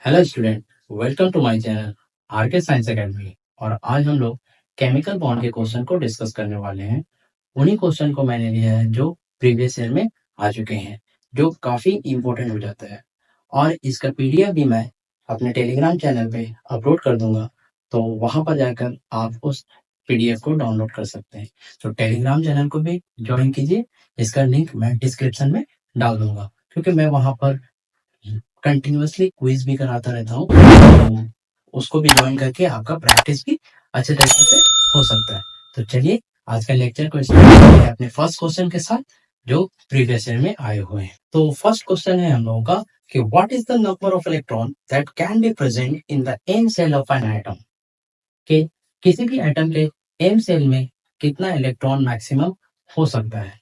Hello student, welcome to my channel RK science academy. और आज हम लोग केमिकल बॉन्ड के क्वेश्चन को डिस्कस करने वाले हैं। उन्हीं क्वेश्चन को मैंने लिया है जो प्रीवियस ईयर में आ चुके हैं, जो काफी इंपॉर्टेंट हो जाता है। और इसका पीडीएफ भी मैं अपने टेलीग्राम चैनल पे अपलोड कर दूंगा, तो वहां पर जाकर आप उस पीडीएफ को डाउनलोड कर सकते हैं। तो टेलीग्राम चैनल को भी ज्वाइन कीजिए, इसका लिंक मैं डिस्क्रिप्शन में डाल दूंगा, क्योंकि मैं वहां पर कंटिन्यूअसली क्विज भी कराता रहता हूँ, तो उसको भी ज्वाइन करके आपका प्रैक्टिस भी अच्छे तरीके से हो सकता है। तो चलिए आज का लेक्चर को स्टार्ट करते हैं अपने फर्स्ट क्वेश्चन के साथ, जो प्रीवियस ईयर में आए हुए हैं। तो फर्स्ट क्वेश्चन है हम लोगों का कि what is the number of electron that can be present in the M shell of an atom. कि किसी भी एटम के एम सेल में कितना इलेक्ट्रॉन मैक्सिमम हो सकता है।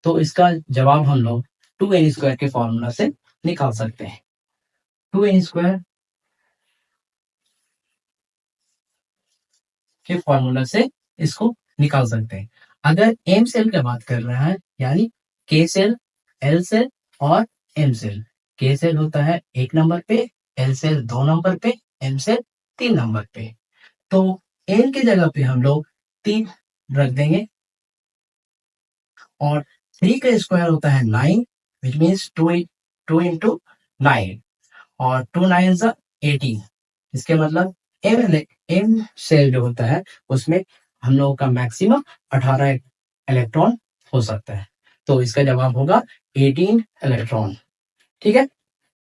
तो इसका जवाब हम लोग 2n² के फॉर्मूला से निकाल सकते हैं। 2n² के फॉर्मूला से इसको निकाल सकते हैं। अगर एम सेल की बात कर रहा है, यानी के सेल, एल सेल और एम सेल। के सेल होता है 1 नंबर पे, एल सेल 2 नंबर पे, एम सेल 3 नंबर पे। तो एल की जगह पे हम लोग 3 रख देंगे, और 3 का स्क्वायर होता है 9, विच मीन्स 2 इंटू 9, और 2 9 18। इसके मतलब एम सेल जो होता है उसमें हम लोगों का मैक्सिमम 18 इलेक्ट्रॉन हो सकता है। तो इसका जवाब होगा 18 इलेक्ट्रॉन। ठीक है,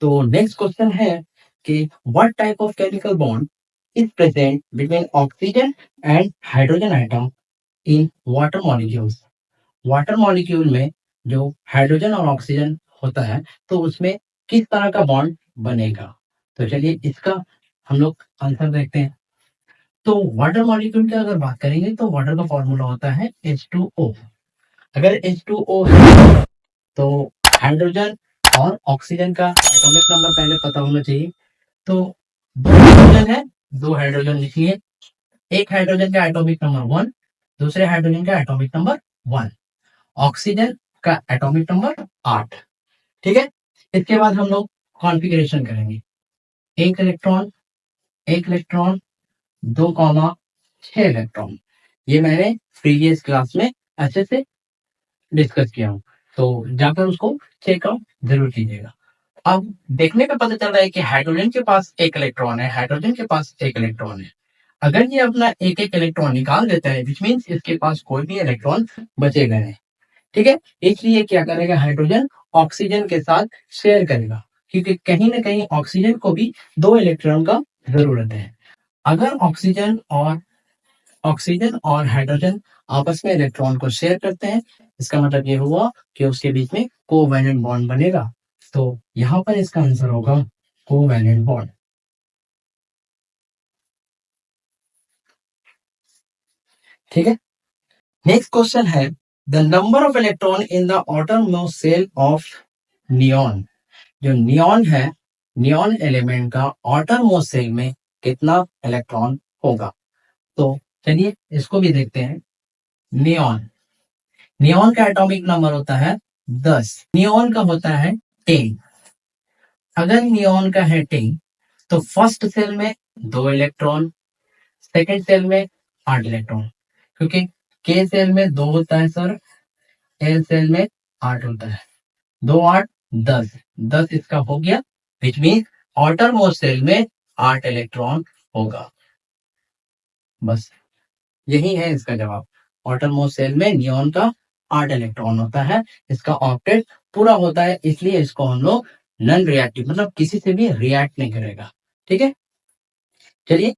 तो नेक्स्ट क्वेश्चन है कि what type of chemical bond is present between oxygen and hydrogen atom in water molecules. Water molecule में जो हाइड्रोजन और ऑक्सीजन होता है, तो उसमें किस तरह का बॉन्ड बनेगा। तो चलिए इसका हम लोग आंसर देखते हैं। तो वाटर मॉलिक्यूल की अगर बात करेंगे तो वाटर का फॉर्मूला होता है H2O। अगर H2O है तो हाइड्रोजन और ऑक्सीजन का एटॉमिक नंबर पहले पता होना चाहिए। तो 2 हाइड्रोजन है, 2 हाइड्रोजन लिखिए। एक हाइड्रोजन का एटॉमिक नंबर 1, दूसरे हाइड्रोजन का एटॉमिक नंबर 1, ऑक्सीजन का एटॉमिक नंबर 8। ठीक है, इसके बाद हम लोग कॉन्फ़िगरेशन करेंगे। एक इलेक्ट्रॉन, एक इलेक्ट्रॉन, 2, 6 इलेक्ट्रॉन। ये मैंने प्रीवियस क्लास में अच्छे से डिस्कस किया हूँ, तो जाकर उसको चेकआउट जरूर कीजिएगा। अब देखने पे पता चल रहा है कि हाइड्रोजन के पास एक इलेक्ट्रॉन है, हाइड्रोजन के पास एक इलेक्ट्रॉन है। अगर ये अपना एक एक इलेक्ट्रॉन निकाल देता है, विच मीन्स इसके पास कोई भी इलेक्ट्रॉन बचेगा नहीं। ठीक है, इसलिए क्या करेगा, हाइड्रोजन ऑक्सीजन के साथ शेयर करेगा, क्योंकि कहीं ना कहीं ऑक्सीजन को भी 2 इलेक्ट्रॉन का जरूरत है। अगर ऑक्सीजन और हाइड्रोजन आपस में इलेक्ट्रॉन को शेयर करते हैं, इसका मतलब ये हुआ कि उसके बीच में कोवैलेंट बॉन्ड बनेगा। तो यहां पर इसका आंसर होगा कोवैलेंट बॉन्ड। ठीक है, नेक्स्ट क्वेश्चन है the number of electron in the outermost shell of neon. जो नियॉन है, नियॉन एलिमेंट का आउटरमोस्ट शेल में कितना इलेक्ट्रॉन होगा। तो चलिए इसको भी देखते हैं। नियॉन, नियॉन का एटॉमिक नंबर होता है 10, नियॉन का होता है 10। अगर नियॉन का है 10, तो फर्स्ट सेल में 2 इलेक्ट्रॉन, सेकंड सेल में 8 इलेक्ट्रॉन, क्योंकि के सेल में 2 होता है सर, एल सेल में 8 होता है। 2 8 10, 10 इसका हो गया, which mean outermost shell में 8 इलेक्ट्रॉन होगा। बस यही है इसका जवाब। आउटर मोस्ट सेल में नियॉन का 8 इलेक्ट्रॉन होता है, इसका ऑक्टेट पूरा होता है, इसलिए इसको हम लोग नॉन रिएक्टिव, मतलब किसी से भी रिएक्ट नहीं करेगा। ठीक है, चलिए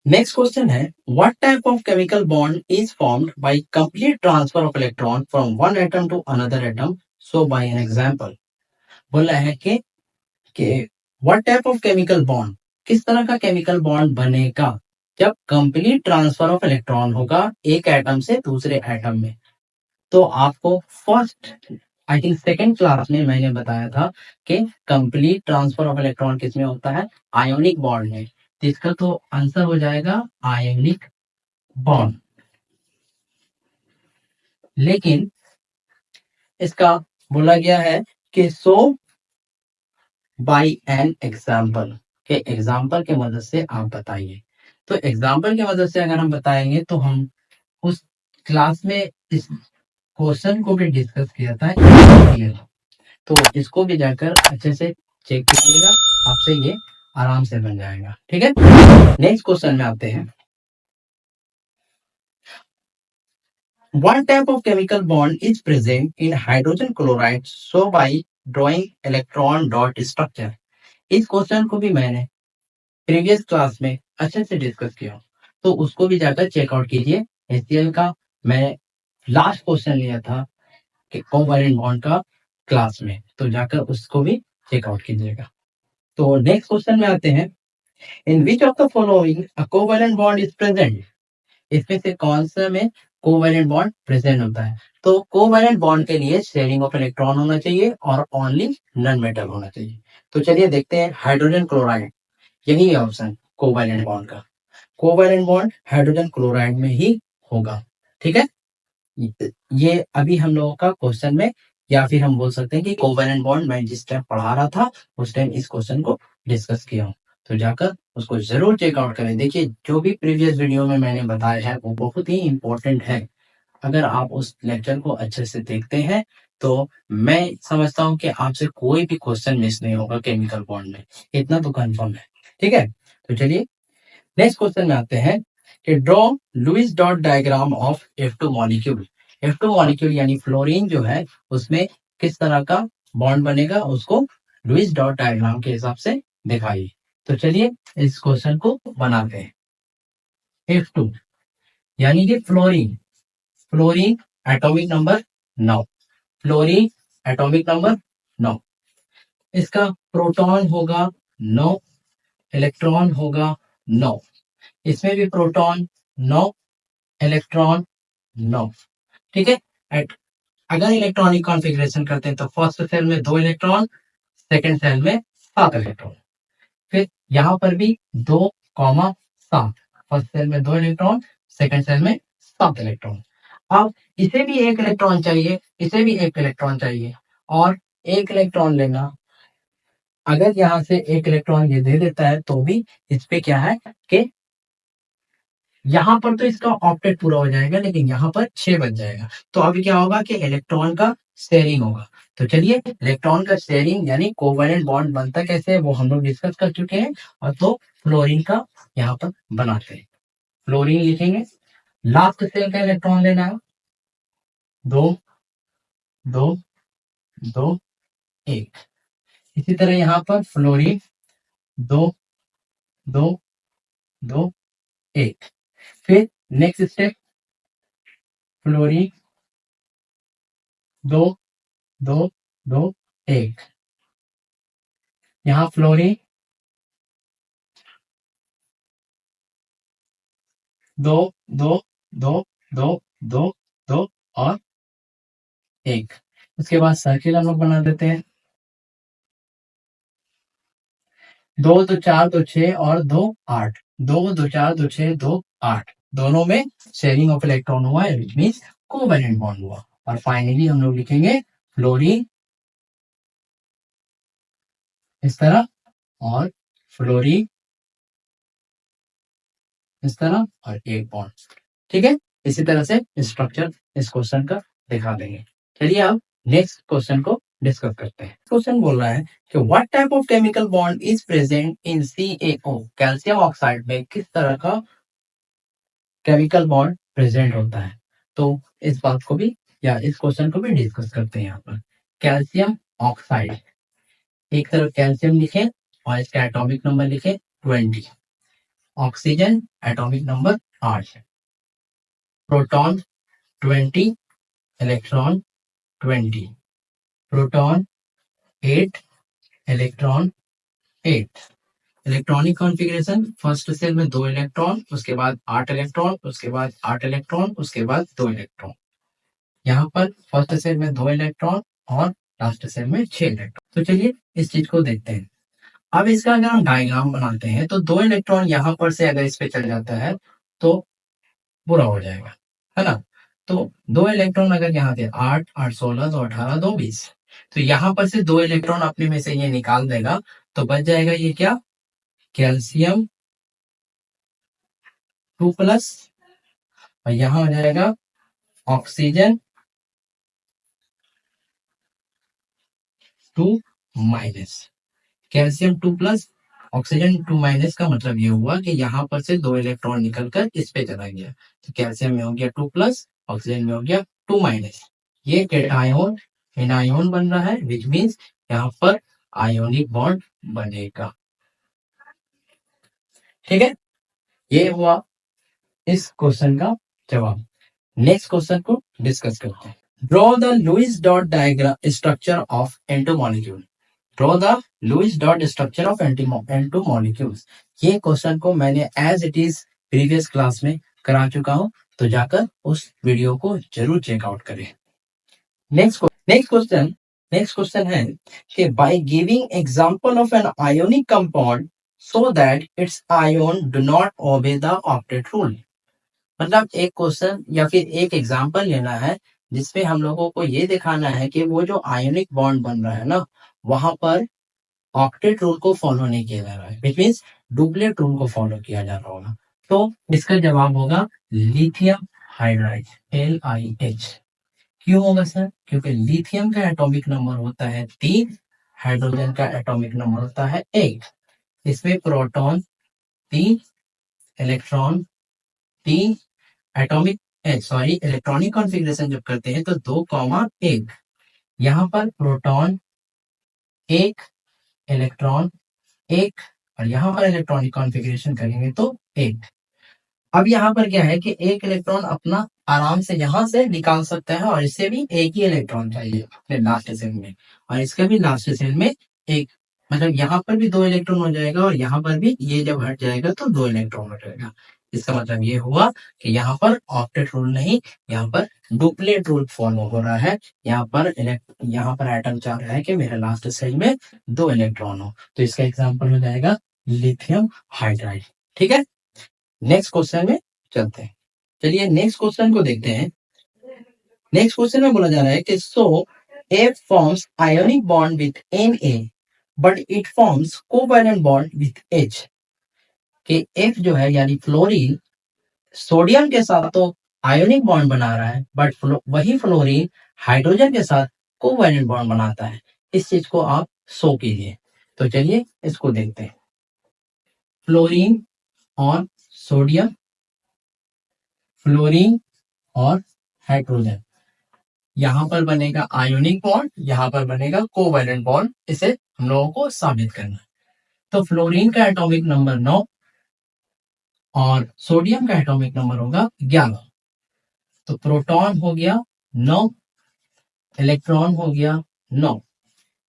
नेक्स्ट क्वेश्चन है what type of chemical bond is formed by complete transfer of electron from one atom to another atom, so by an example. बोला है कि what type of chemical bond, किस तरह का केमिकल बॉन्ड बनेगा जब complete transfer of electron होगा एक एटम से दूसरे एटम में। तो आपको first, I think second class में मैंने बताया था कि कंप्लीट ट्रांसफर ऑफ इलेक्ट्रॉन किसमें होता है, आयोनिक बॉन्ड में। इसका तो आंसर हो जाएगा आयोनिक बॉन्ड। लेकिन इसका बोला गया है कि सो बाय एन एग्जाम्पल, के एग्जाम्पल के मदद से आप बताइए। तो एग्जाम्पल की मदद से अगर हम बताएंगे तो हम उस क्लास में इस क्वेश्चन को भी डिस्कस किया था, तो इसको भी जाकर अच्छे से चेक कीजिएगा, आपसे ये आराम से बन जाएगा। ठीक है, नेक्स्ट क्वेश्चन में आते हैं। One type of chemical bond is present in hydrogen chloride, so by drawing electron dot structure। इस क्वेश्चन को भी मैंने प्रीवियस क्लास में अच्छे से डिस्कस किया, तो उसको भी जाकर चेकआउट कीजिए। HCl का मैं लास्ट क्वेश्चन लिया था कि कोवैलेंट बॉन्ड का क्लास में, तो जाकर उसको भी चेकआउट कीजिएगा। तो नेक्स्ट क्वेश्चन में आते हैं। In which of the following a covalent bond is present. इसमें से कौन सा में कोवैलेंट बॉन्ड प्रेजेंट होता है। तो कोवैलेंट बॉन्ड के लिए शेयरिंग ऑफ इलेक्ट्रॉन होना चाहिए और ओनली नॉन मेटल होना चाहिए। तो चलिए देखते हैं, हाइड्रोजन क्लोराइड, यही है ऑप्शन कोवैलेंट बॉन्ड का। कोवैलेंट बॉन्ड हाइड्रोजन क्लोराइड में ही होगा। ठीक है, ये अभी हम लोगों का क्वेश्चन में, या फिर हम बोल सकते हैं कि कोवैलेंट बॉन्ड मैं जिस टाइम पढ़ा रहा था उस टाइम इस क्वेश्चन को डिस्कस किया हूँ, तो जाकर उसको जरूर चेकआउट करें। देखिए, जो भी प्रीवियस वीडियो में मैंने बताया है वो बहुत ही इंपॉर्टेंट है। अगर आप उस लेक्चर को अच्छे से देखते हैं तो मैं समझता हूँ कि आपसे कोई भी क्वेश्चन मिस नहीं होगा केमिकल बॉन्ड में, इतना तो कंफर्म है। ठीक है, तो चलिए नेक्स्ट क्वेश्चन में आते हैं कि draw Lewis dot diagram of F2 molecule. F2 molecule यानी फ्लोरीन जो है उसमें किस तरह का बॉन्ड बनेगा, उसको लुईस डॉट डायग्राम के हिसाब से दिखाइए। तो चलिए इस क्वेश्चन को बनाते हैं। F2 यानी कि fluorine, fluorine atomic number 9, fluorine atomic number 9, इसका प्रोटॉन होगा 9, इलेक्ट्रॉन होगा 9, इसमें भी प्रोटॉन 9, इलेक्ट्रॉन 9। ठीक है, अगर इलेक्ट्रॉनिक कॉन्फ़िगरेशन करते हैं तो फर्स्ट सेल में 2 इलेक्ट्रॉन, सेकंड सेल में 7 इलेक्ट्रॉन, फिर यहाँ पर भी 2,7, फर्स्ट सेल में 2 इलेक्ट्रॉन, सेकंड सेल में 7 इलेक्ट्रॉन। अब इसे भी 1 इलेक्ट्रॉन चाहिए, इसे भी 1 इलेक्ट्रॉन चाहिए, और 1 इलेक्ट्रॉन लेना, अगर यहाँ से 1 इलेक्ट्रॉन ये दे देता है तो भी इस पे क्या है कि यहाँ पर तो इसका ऑक्टेट पूरा हो जाएगा, लेकिन यहाँ पर 6 बच जाएगा। तो अभी क्या होगा कि इलेक्ट्रॉन का शेयरिंग होगा। तो चलिए इलेक्ट्रॉन का शेयरिंग यानी कोवैलेंट बॉन्ड बनता कैसे है वो हम लोग डिस्कस कर चुके हैं, और तो फ्लोरीन का यहाँ पर बनाते हैं। फ्लोरीन लिखेंगे, लास्ट सेल का इलेक्ट्रॉन लेना है, 2 2 2 1। इसी तरह यहाँ पर फ्लोरीन 2 2 2 1। फिर नेक्स्ट स्टेप, फ्लोरीन 2 2 2 1। यहाँ फ्लोरीन 2 2 2 2 2 2 और 1। उसके बाद सर्किल हम लोग बना देते हैं, 2 2 4 2 6 और 2 8, 2 2 4 2 6 2 8, दोनों में शेयरिंग ऑफ इलेक्ट्रॉन हुआ है, विच मींस कोवैलेंट बॉन्ड हुआ। और फाइनली हम लोग लिखेंगे फ्लोरीन इस तरह और फ्लोरीन इस तरह और 1 बॉन्ड। ठीक है, इसी तरह से स्ट्रक्चर इस क्वेश्चन का दिखा देंगे। चलिए अब नेक्स्ट क्वेश्चन को डिस्कस करते हैं। क्वेश्चन बोल रहा है कि what type of chemical bond is present in CaO, calcium oxide में किस तरह का केमिकल बॉन्ड प्रेजेंट होता है। तो इस बात को भी या इस क्वेश्चन को भी डिस्कस करते हैं। यहाँ पर कैल्शियम ऑक्साइड, एक तरफ कैल्शियम लिखे और इसका एटॉमिक नंबर लिखे 20, oxygen atomic number 8, proton 20, electron 20, proton 8, electron 8। Electronic configuration, first shell में 2 इलेक्ट्रॉन, उसके बाद 8 इलेक्ट्रॉन, उसके बाद 8 इलेक्ट्रॉन, उसके बाद 2 इलेक्ट्रॉन। यहाँ पर फर्स्ट सेल में 2 इलेक्ट्रॉन और लास्ट सेल में 6 इलेक्ट्रॉन। तो चलिए इस चीज को देखते हैं। अब इसका अगर हम डायग्राम बनाते हैं तो 2 इलेक्ट्रॉन यहाँ पर से अगर इस पे चल जाता है तो बुरा हो जाएगा, है ना। तो 2 इलेक्ट्रॉन अगर यहाँ थे 8 8 16 तो 18 2 20, तो यहां पर से 2 इलेक्ट्रॉन अपने में से ये निकाल देगा, तो बच जाएगा ये क्या, कैल्शियम 2+, और यहां हो जाएगा ऑक्सीजन 2-। कैल्शियम 2+, ऑक्सीजन 2- का मतलब ये हुआ कि यहाँ पर से 2 इलेक्ट्रॉन निकलकर इस पे चला गया, तो कैल्शियम में हो गया 2+, ऑक्सीजन में हो गया 2-। ये केटायन एनायन बन रहा है, विच मीन्स यहाँ पर आयोनिक बॉन्ड बनेगा। ठीक है, ये हुआ इस क्वेश्चन का जवाब। नेक्स्ट क्वेश्चन को डिस्कस करते हैं। Draw the Lewis dot diagram structure of एंटो molecule. Draw the Lewis dot structure of एंटो मॉलिक्यूल्स। ये क्वेश्चन को मैंने as it is previous class में करा चुका हूं, तो जाकर उस वीडियो को जरूर चेकआउट करें। नेक्स्ट क्वेश्चन है कि by giving example of an ionic compound so that its ion do not obey the octet rule. मतलब एक क्वेश्चन या फिर एक एग्जांपल लेना है जिसमें हम लोगों को ये दिखाना है कि वो जो आयोनिक बॉन्ड बन रहा है ना, वहां पर ऑक्टेट रूल को फॉलो नहीं किया जा रहा है, विच मीन्स डुप्लेट रूल को फॉलो किया जा रहा होगा। तो इसका जवाब होगा लिथियम हाइड्राइड, LiH। क्यों होगा सर? क्योंकि लिथियम का एटॉमिक नंबर होता है 3, हाइड्रोजन का एटॉमिक नंबर होता है 1। इसमें proton 3, electron 3, atomic electronic configuration जब करते हैं तो 2,1। यहाँ पर प्रोटॉन 1, इलेक्ट्रॉन 1, और यहाँ पर इलेक्ट्रॉनिक कॉन्फ़िगरेशन करेंगे तो 1। अब यहाँ पर क्या है कि एक इलेक्ट्रॉन अपना आराम से यहाँ से निकाल सकता है, और इससे भी एक ही इलेक्ट्रॉन चाहिए अपने लास्ट सेल में, और इसका भी लास्ट सेल में एक, मतलब यहाँ पर भी 2 इलेक्ट्रॉन हो जाएगा, और यहाँ पर भी ये जब हट जाएगा तो 2 इलेक्ट्रॉन हो जाएगा। इसका मतलब ये हुआ कि यहाँ पर ऑक्टेट रूल नहीं, यहाँ पर डुप्लेट रूल फॉलो हो रहा है। यहाँ पर एटम चाह रहा है कि मेरे लास्ट सेल में 2 इलेक्ट्रॉन हो, तो इसका एग्जाम्पल हो जाएगा लिथियम हाइड्राइड। ठीक है, नेक्स्ट क्वेश्चन में चलते हैं। चलिए नेक्स्ट क्वेश्चन को देखते हैं। नेक्स्ट क्वेश्चन में बोला जा रहा है कि सो F forms ionic bond with Na but it forms covalent bond with H। कि F जो है यानी फ्लोरीन सोडियम के साथ तो आयोनिक बॉन्ड बना रहा है, बट वही फ्लोरीन हाइड्रोजन के साथ कोवैलेंट बॉन्ड बनाता है। इस चीज को आप शो कीजिए। तो चलिए इसको देखते हैं। फ्लोरीन और सोडियम, फ्लोरीन और हाइड्रोजन, यहाँ पर बनेगा आयोनिक बॉन्ड, यहाँ पर बनेगा कोवैलेंट बॉन्ड। इसे हम लोगों को साबित करना है। तो फ्लोरीन का एटॉमिक नंबर 9 और सोडियम का एटॉमिक नंबर होगा 11। तो प्रोटॉन हो गया 9, इलेक्ट्रॉन हो गया 9,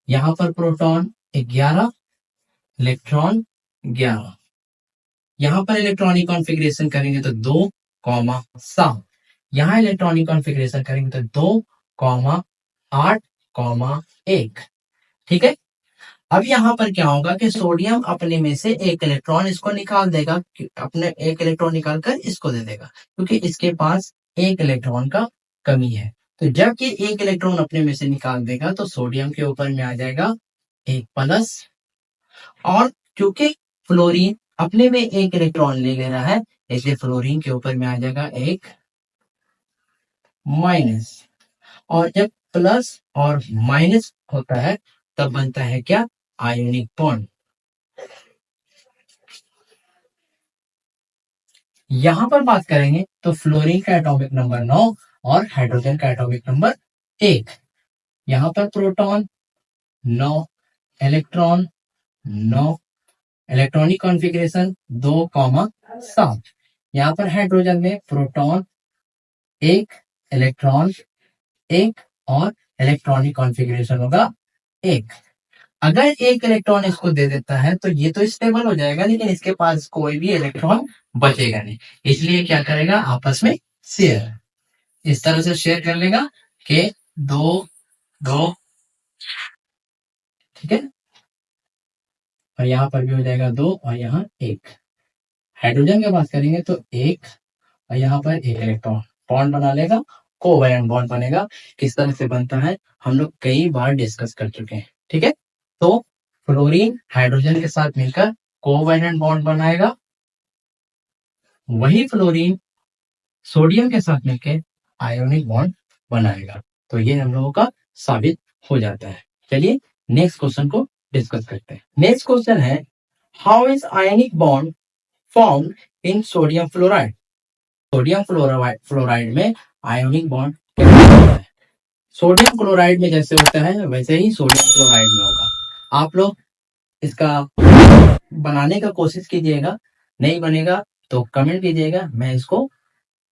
यहाँ पर प्रोटॉन 11, इलेक्ट्रॉन 11। यहाँ पर इलेक्ट्रॉनिक कॉन्फ़िगरेशन करेंगे तो 2,7, यहाँ इलेक्ट्रॉनिक कॉन्फ़िगरेशन करेंगे तो 2,8,1। ठीक है, अब यहाँ पर क्या होगा कि सोडियम अपने में से एक इलेक्ट्रॉन इसको निकाल देगा, अपने एक इलेक्ट्रॉन निकाल कर इसको दे देगा, क्योंकि इसके पास एक इलेक्ट्रॉन का कमी है। तो जब ये एक इलेक्ट्रॉन अपने में से निकाल देगा तो सोडियम के ऊपर में आ जाएगा 1+, और क्योंकि फ्लोरीन अपने में एक इलेक्ट्रॉन ले रहा है, इसलिए फ्लोरीन के ऊपर में आ जाएगा 1-। और जब प्लस और माइनस होता है तब बनता है क्या, आयोनिक बॉन्ड। यहां पर बात करेंगे तो फ्लोरीन का एटॉमिक नंबर 9 और हाइड्रोजन का एटॉमिक नंबर 1। यहाँ पर प्रोटॉन 9, इलेक्ट्रॉन 9, इलेक्ट्रॉनिक कॉन्फ़िगरेशन 2,7। यहाँ पर हाइड्रोजन में प्रोटॉन 1, इलेक्ट्रॉन 1, और इलेक्ट्रॉनिक कॉन्फ़िगरेशन होगा 1। अगर एक इलेक्ट्रॉन इसको दे देता है तो ये तो स्टेबल हो जाएगा, लेकिन इसके पास कोई भी इलेक्ट्रॉन बचेगा नहीं, इसलिए क्या करेगा, आपस में शेयर, इस तरह से शेयर कर लेगा कि 2-2। ठीक है, और यहाँ पर भी हो जाएगा 2 और यहाँ 1। हाइड्रोजन की बात करेंगे तो 1 और यहाँ पर 1 इलेक्ट्रॉन बॉन्ड बना लेगा, कोवैलेंट बॉन्ड बनेगा। किस तरह से बनता है हम लोग कई बार डिस्कस कर चुके हैं, ठीक है। तो फ्लोरीन हाइड्रोजन के साथ मिलकर कोवैलेंट बॉन्ड बनाएगा, वही फ्लोरीन सोडियम के साथ मिलकर आयोनिक बॉन्ड बनाएगा। तो ये हम लोगों का साबित हो जाता है। चलिए नेक्स्ट क्वेश्चन को डिस्कस करते हैं। नेक्स्ट क्वेश्चन है, how is ionic bond form in sodium fluoride. Sodium fluoride में आयोनिक बॉन्ड कैसे होता है। सोडियम क्लोराइड में जैसे होता है वैसे ही सोडियम क्लोराइड में होगा। आप लोग इसका बनाने का कोशिश कीजिएगा, नहीं बनेगा तो कमेंट कीजिएगा, मैं इसको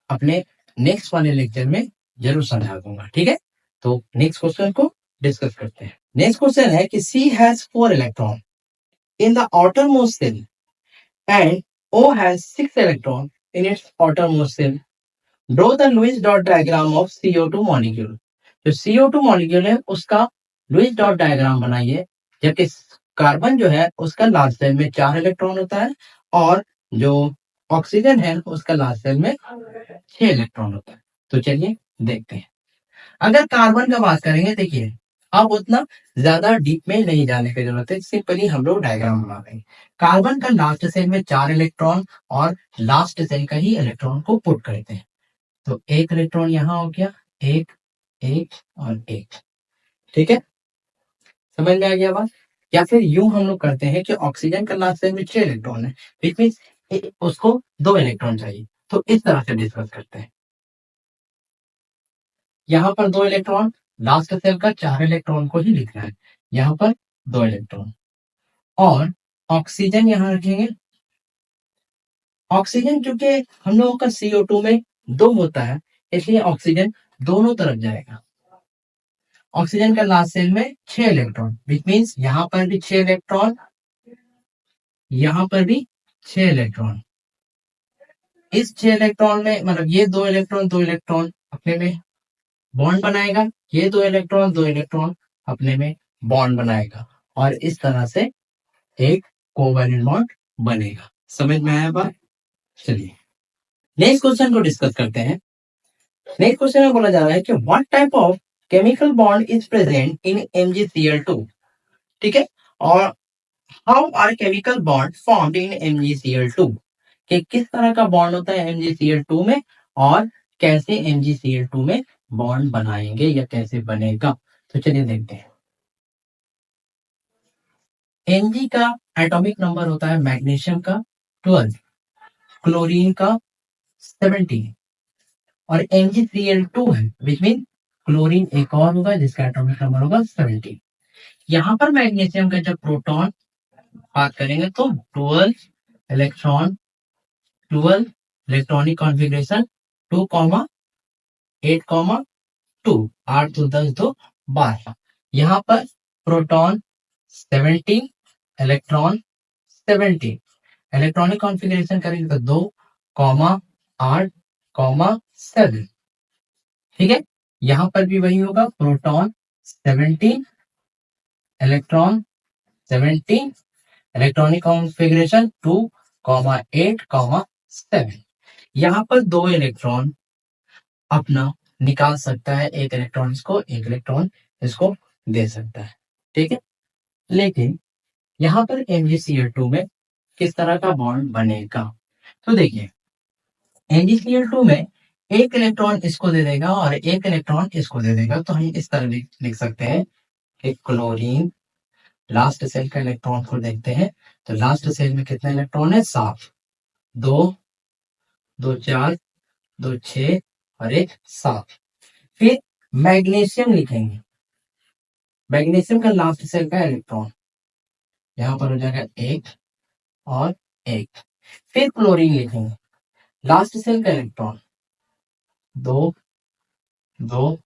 अपने नेक्स्ट वाले लेक्चर में जरूर समझा दूंगा, ठीक है। तो नेक्स्ट क्वेश्चन को डिस्कस करते हैं। नेक्स्ट क्वेश्चन है कि C has 4 electron in the outermost shell and O has 6 electron in its outermost shell. Draw the Lewis dot diagram of CO2 molecule. जो CO2 मॉलिक्यूल है उसका लुईस डॉट डायग्राम बनाइए, जबकि carbon जो है उसका लास्ट शेल में 4 electron होता है और जो ऑक्सीजन है उसका लास्ट शेल में 6 इलेक्ट्रॉन होता है। तो चलिए देखते हैं। अगर कार्बन का बात करेंगे, देखिए अब उतना ज्यादा डीप में नहीं जाने की जरूरत है, सिंपली हम लोग डायग्राम बना देंगे। कार्बन का लास्ट शेल में 4 इलेक्ट्रॉन और लास्ट शेल का ही इलेक्ट्रॉन को पुट करते हैं। तो एक इलेक्ट्रॉन यहाँ हो गया, एक एक और एक, ठीक है, समझ में आ गया बात। या फिर यूं हम लोग करते हैं कि ऑक्सीजन का लास्ट शेल में 6 इलेक्ट्रॉन है, विच मींस उसको 2 इलेक्ट्रॉन चाहिए। तो इस तरह से डिस्कस करते हैं। यहाँ पर 2 इलेक्ट्रॉन, लास्ट शेल का 4 इलेक्ट्रॉन को ही लिखना है, यहाँ पर 2 इलेक्ट्रॉन और ऑक्सीजन यहाँ रखेंगे। ऑक्सीजन चूंकि हम लोगों का CO2 में 2 होता है, इसलिए ऑक्सीजन दोनों तरफ जाएगा। ऑक्सीजन का लास्ट शेल में 6 इलेक्ट्रॉन, विच मींस यहाँ पर भी 6 इलेक्ट्रॉन, यहाँ पर भी 6 इलेक्ट्रॉन। इस 6 इलेक्ट्रॉन में मतलब ये 2 इलेक्ट्रॉन अपने में बॉन्ड बनाएगा, ये 2 इलेक्ट्रॉन अपने में बॉन्ड बनाएगा और इस तरह से एक कोवैलेंट बॉन्ड बनेगा। समझ में आया बात। चलिए नेक्स्ट क्वेश्चन को डिस्कस करते हैं। नेक्स्ट क्वेश्चन में बोला जा रहा है कि what type of chemical bond is present in MgCl2, ठीक है, और how are chemical bond formed in MgCl2, कि किस तरह का बॉन्ड होता है MgCl2 में और कैसे MgCl2 में बॉन्ड बनाएंगे या कैसे बनेगा। तो चलिए देखते हैं। Mg का एटॉमिक नंबर होता है मैग्नीशियम का 12, क्लोरीन का 17 और MgCl2 है, विच मीन क्लोरीन एक और होगा जिसका एटॉमिक नंबर होगा 17। यहाँ पर मैग्नीशियम का जब प्रोटॉन बात करेंगे तो 12 इलेक्ट्रॉनिक कॉन्फ़िगरेशन 2, 8, 2, 8 2 10 2 12। यहाँ पर प्रोटॉन 17, इलेक्ट्रॉन 17, इलेक्ट्रॉनिक कॉन्फ़िगरेशन करेंगे तो 2, 8, 7, ठीक है। यहाँ पर भी वही होगा, प्रोटॉन 17, इलेक्ट्रॉन 17, इलेक्ट्रॉनिक कॉन्फ़िगरेशन 2, 8, 7। यहाँ पर 2 इलेक्ट्रॉन अपना निकाल सकता है, एक इलेक्ट्रॉन इसको, एक इलेक्ट्रॉन इसको दे सकता है, ठीक है। लेकिन यहाँ पर MgCl2 में किस तरह का बॉन्ड बनेगा। तो देखिए MgCl2 में एक इलेक्ट्रॉन इसको दे देगा और एक इलेक्ट्रॉन इसको दे देगा। तो हम इस तरह लिख सकते हैं कि क्लोरीन लास्ट सेल का इलेक्ट्रॉन को देखते हैं तो लास्ट सेल में कितने इलेक्ट्रॉन है, 7, 2, 2 4, 2 6 और 1 7। फिर मैग्नीशियम लिखेंगे, मैग्नीशियम का लास्ट सेल का इलेक्ट्रॉन यहाँ पर हो जाएगा 1 और 1। फिर क्लोरीन लिखेंगे, लास्ट सेल का इलेक्ट्रॉन 2, 2,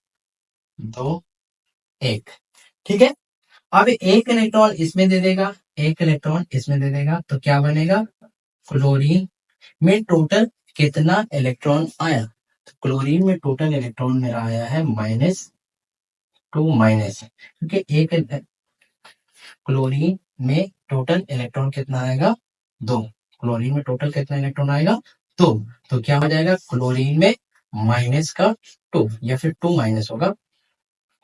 2, 1, ठीक है। अब एक इलेक्ट्रॉन इसमें दे देगा, एक इलेक्ट्रॉन इसमें दे देगा, तो क्या बनेगा, क्लोरीन में टोटल कितना इलेक्ट्रॉन आया। तो क्लोरीन में टोटल इलेक्ट्रॉन मेरा आया है -2, क्योंकि एक क्लोरीन में टोटल इलेक्ट्रॉन कितना आएगा, 2। क्लोरीन में टोटल कितना इलेक्ट्रॉन आएगा, 2। तो क्या हो जाएगा, क्लोरीन में माइनस का 2 या फिर 2 माइनस होगा,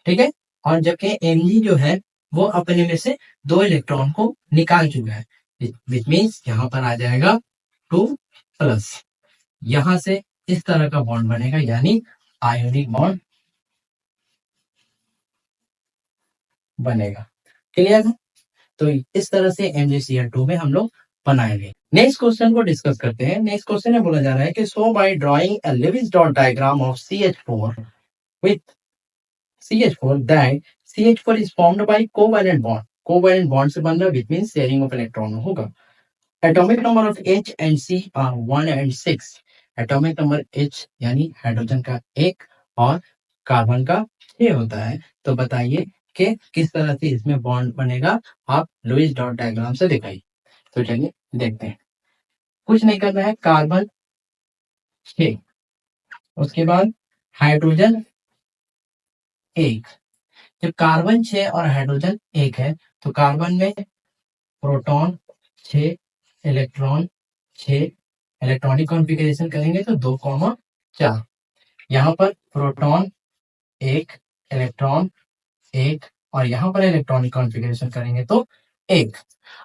ठीक है। और जबकि Mg जो है वो अपने में से 2 इलेक्ट्रॉन को निकाल चुका है, विच मीन्स यहाँ पर आ जाएगा 2 प्लस, यहां से इस तरह का बॉन्ड बनेगा, यानी आयोनिक बॉन्ड बनेगा। क्लियर है? तो इस तरह से MgCl2 में हम लोग बनाएंगे। नेक्स्ट क्वेश्चन को डिस्कस करते हैं। नेक्स्ट क्वेश्चन में बोला जा रहा है कि so by drawing a Lewis dot diagram of CH4 with CH4 that CH4 is formed by covalent bond, covalent bond से बन रहा है, which means sharing of electron होगा। Atomic number of H and C are 1 and 6। Atomic number H यानी hydrogen का 1 और carbon का 6 होता है। तो बताइए कि किस तरह से इसमें बॉन्ड बनेगा, आप लुईस डॉट डायग्राम से दिखाइए। तो चलिए देखते हैं। कुछ नहीं करना है, कार्बन 6, उसके बाद हाइड्रोजन 1। जब कार्बन 6 और हाइड्रोजन 1 है तो कार्बन में प्रोटॉन 6, इलेक्ट्रॉन 6, इलेक्ट्रॉनिक कॉन्फ़िगरेशन करेंगे तो 2,4। यहाँ पर प्रोटॉन 1, इलेक्ट्रॉन 1 और यहाँ पर इलेक्ट्रॉनिक कॉन्फ़िगरेशन करेंगे तो 1।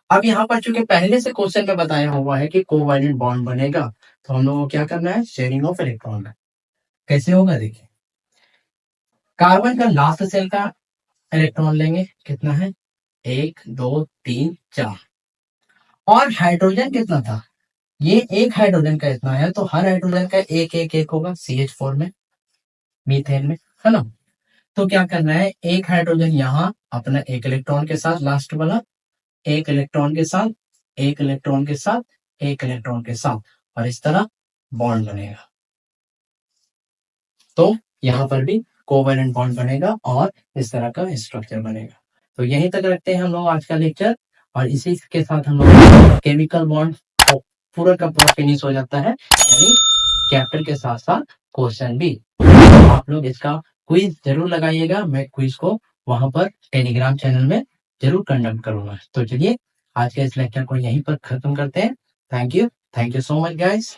अब यहाँ पर चूंकि पहले से क्वेश्चन में बताया हुआ है कि कोवैलेंट बॉन्ड बनेगा, तो हम लोगों को क्या करना है, शेयरिंग ऑफ इलेक्ट्रॉन। कैसे होगा देखिए, कार्बन का लास्ट सेल का इलेक्ट्रॉन लेंगे, कितना है 1 2 3 4, और हाइड्रोजन कितना था, ये एक हाइड्रोजन का इतना है, तो हर हाइड्रोजन का एक एक एक होगा CH4 में, मीथेन में, है ना। तो क्या करना है, एक हाइड्रोजन यहाँ अपना एक इलेक्ट्रॉन के साथ, लास्ट वाला एक इलेक्ट्रॉन के साथ, एक इलेक्ट्रॉन के साथ, एक इलेक्ट्रॉन के साथ, और इस तरह बॉन्ड बनेगा। तो यहाँ पर भी कोवैलेंट बॉन्ड बनेगा और इस तरह का स्ट्रक्चर बनेगा। तो यहीं तक रखते हैं हम लोग आज का लेक्चर, और इसी के साथ हम लोग केमिकल बॉन्ड पूरा का पूरा फिनिश हो जाता है, यानी चैप्टर के साथ साथ क्वेश्चन भी। आप लोग इसका क्विज जरूर लगाइएगा, मैं क्विज को वहां पर टेलीग्राम चैनल में जरूर कंडक्ट करूंगा। तो चलिए आज के इस लेक्चर को यहीं पर खत्म करते हैं। Thank you so much guys.